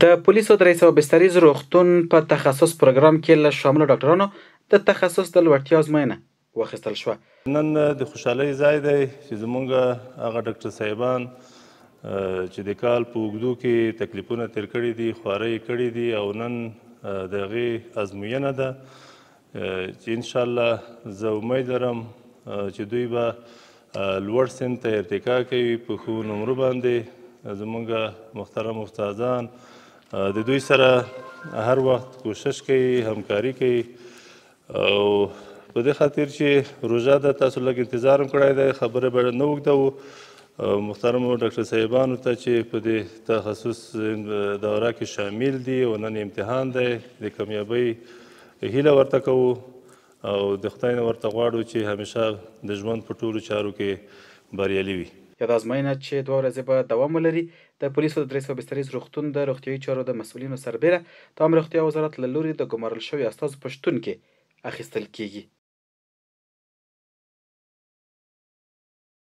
د پولیسو د رئیس بستریز روغتون په تخصص پروګرام کې له شاملو ډاکټرانو د تخصص د لوړتیا ازموینه واخیستل شوه. نن د خوشحالۍ ځای دی چې زموږ هغه ډاکټر صاحبان چې د کال په اوږدو کې تکلیفونه تیر کړي دي، خوارۍ کړي دي او نن د هغې ازموینه ده چې انشاءالله زه امید لرم چې دوی به لوړ سن ته ارتقا کوي په ښو نمرو باندې. زموږ محترم استادان د دوی سره هر وخت کوشش کوي، همکاري کوي او په دې خاطر چې روژه ده تاسو لږ انتظار هم کړی دی، خبره به نه اوږدوو. محترمو ډاکټر صاحبانو ته چې په دې تخصص دوره کې شامل دي او نن امتحان دی د کامیابۍ هیله ورته کوو او د خدای نه ورته غواړو چې همیشه د ژوند په ټولو چارو کې بریالي وي. یاده ازموینه چې 2 ورځې به دوام ولري د پولیسو د رئیس بستریز روغتون د روغتیایي چارو د مسؤلینو سربیره د عامه روغتیا وزارت له لوري د ګمارل شویو استازو په شتون کې اخیستل کیږي.